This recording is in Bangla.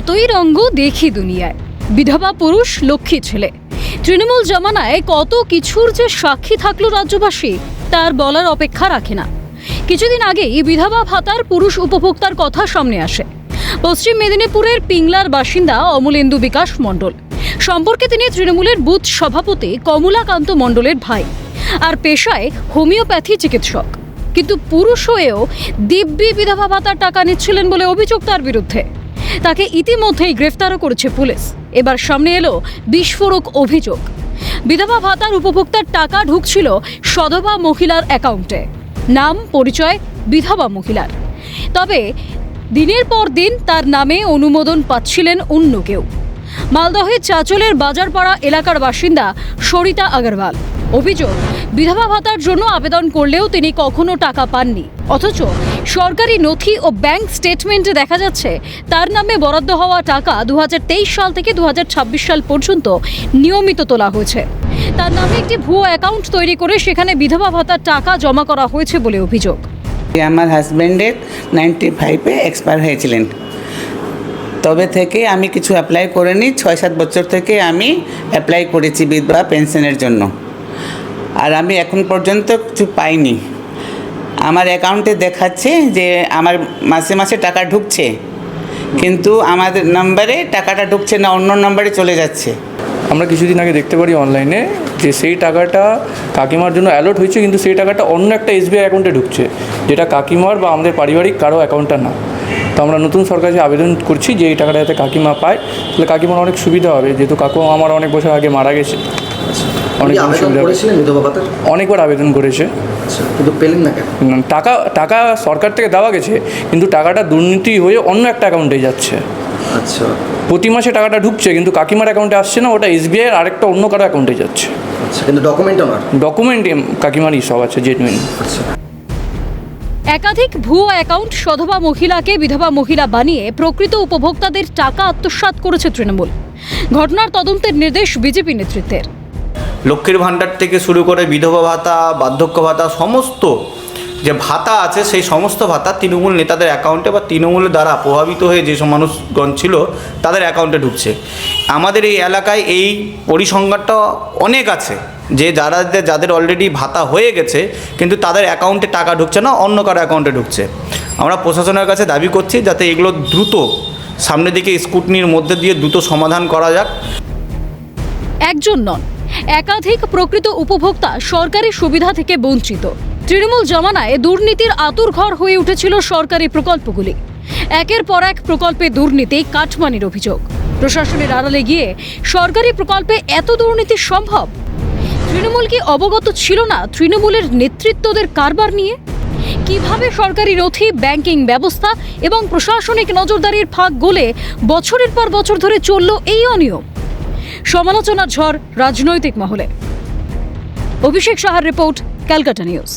কতই রঙ্গ দেখি দুনিয়ায়। বিধবা পুরুষ, লক্ষ্মী ছেলে, তৃণমূল জমানায় কত কিছুর যে সাক্ষী থাকলো রাজ্যবাসী, তার বলার অপেক্ষা রাখে না। কিছুদিন আগেই বিধবা ভাতার পুরুষ উপভোক্তার কথা সামনে আসে। পশ্চিম মেদিনীপুরের পিংলার বাসিন্দা অমলেন্দু বিকাশ মণ্ডল। সম্পর্কে তিনি তৃণমূলের বুথ সভাপতি কমলাকান্ত মণ্ডলের ভাই, আর পেশায় হোমিওপ্যাথি চিকিৎসক। কিন্তু পুরুষ হয়েও দিব্যি বিধবা ভাতার টাকা নিচ্ছিলেন বলে অভিযোগ তার বিরুদ্ধে। তাকে ইতিমধ্যেই গ্রেফতারও করেছে পুলিশ। এবার সামনে এলো বিস্ফোরক অভিযোগ। বিধবা ভাতার উপভোক্তার টাকা ঢুকছিল সধবা মহিলার অ্যাকাউন্টে, নাম পরিচয় বিধবা মহিলার। তবে দিনের পর দিন তার নামে অনুমোদন পাচ্ছিলেন অন্য কেউ। মালদহের চাঁচলের বাজারপাড়া এলাকার বাসিন্দা সরিতা আগরওয়াল। অভিযোগ, বিধবা ভাতার জন্য আবেদন করলেও তিনি কখনো টাকা পাননি, অথচ সরকারি নথি ও ব্যাংক স্টেটমেন্টে দেখা যাচ্ছে তার নামে বরাদ্দ হওয়া টাকা 2023 সাল থেকে 2026 সাল পর্যন্ত নিয়মিত তোলা হয়েছে। তার নামে একটি ভুয়ো অ্যাকাউন্ট তৈরি করে সেখানে বিধবা ভাতার টাকা জমা করা হয়েছে বলে অভিযোগ। আমার হাজব্যান্ডের 95-এ এক্সপায়ার হয়েছিলেন, তবে থেকে আমি কিছু অ্যাপ্লাই করিনি। 6-7 বছর থেকে আমি অ্যাপ্লাই করেছি বিধবা পেনশনের জন্য, আর আমি এখন পর্যন্ত কিছু পাইনি। আমার অ্যাকাউন্টে দেখাচ্ছে যে আমার মাসে মাসে টাকা ঢুকছে, কিন্তু আমাদের নম্বরে টাকাটা ঢুকছে না, অন্য নম্বরে চলে যাচ্ছে। আমরা কিছুদিন আগে দেখতে পারি অনলাইনে যে সেই টাকাটা কাকিমার জন্য অ্যালট হয়েছে, কিন্তু সেই টাকাটা অন্য একটা এসবিআই অ্যাকাউন্টে ঢুকছে, যেটা কাকিমার বা আমাদের পারিবারিক কারো অ্যাকাউন্টটা না। তো আমরা নতুন সরকারে আবেদন করছি যে এই টাকাটা যাতে কাকিমা পায়, তাহলে কাকিমার অনেক সুবিধা হবে, যেহেতু কাকু আমার অনেক বছর আগে মারা গেছে। অনেকবার আবেদন করেছে, কিন্তু পেলেন না কেন? টাকা সরকার থেকে দেওয়া গেছে, কিন্তু টাকাটা দুর্নীতি হয়ে অন্য একটা অ্যাকাউন্টে যাচ্ছে। আচ্ছা, প্রতি মাসে টাকাটা ঢুকছে, কিন্তু কাকিমার অ্যাকাউন্টে আসছে না, ওটা এসবিআই এর আরেকটা অন্য কারো অ্যাকাউন্টে যাচ্ছে। আচ্ছা, কিন্তু ডকুমেন্ট কাকিমারই সব আছে, জেনুইন। আচ্ছা, একাধিক ভুয়ো অ্যাকাউন্ট সধবা মহিলাকে বিধবা মহিলা বানিয়ে প্রকৃত উপভোক্তাদের টাকা আত্মসাৎ করেছে তৃণমূল। ঘটনার তদন্তের নির্দেশ বিজেপি নেতৃত্বের। লক্ষ্মীর ভাণ্ডার থেকে শুরু করে বিধবা ভাতা, বার্ধক্য ভাতা, সমস্ত যে ভাতা আছে সেই সমস্ত ভাতা তৃণমূল নেতাদের অ্যাকাউন্টে বা তৃণমূলের দ্বারা প্রভাবিত হয়ে যেসব মানুষগণ ছিল তাদের অ্যাকাউন্টে ঢুকছে। আমাদের এই এলাকায় এই পরিসংখ্যানটা অনেক আছে, যে যাদের অলরেডি ভাতা হয়ে গেছে কিন্তু তাদের অ্যাকাউন্টে টাকা ঢুকছে না, অন্য কারো অ্যাকাউন্টে ঢুকছে। আমরা প্রশাসনের কাছে দাবি করছি যাতে এগুলো দ্রুত সামনের দিকে স্কুটনির মধ্যে দিয়ে দ্রুত সমাধান করা যাক। একজন নন, একাধিক প্রকৃত উপভোক্তা সরকারি সুবিধা থেকে বঞ্চিত। তৃণমূল জমানায় দুর্নীতির আঁতুড়ঘর হয়ে উঠেছিল সরকারি প্রকল্পগুলি। একের পর এক প্রকল্পে দুর্নীতি, কাটমানির অভিযোগ। প্রশাসনের আড়ালে গিয়ে সরকারি প্রকল্পে এত দুর্নীতি সম্ভব? তৃণমূল কি অবগত ছিল না তৃণমূলের নেতৃত্বদের কারবার নিয়ে? কিভাবে সরকারি নথি, ব্যাংকিং ব্যবস্থা এবং প্রশাসনিক নজরদারির ফাঁক গলে বছরের পর বছর ধরে চলল এই অনিয়ম? সমালোচনার ঝড় রাজনৈতিক মহলে। অভিষেক সাহার রিপোর্ট, ক্যালকাটা নিউজ।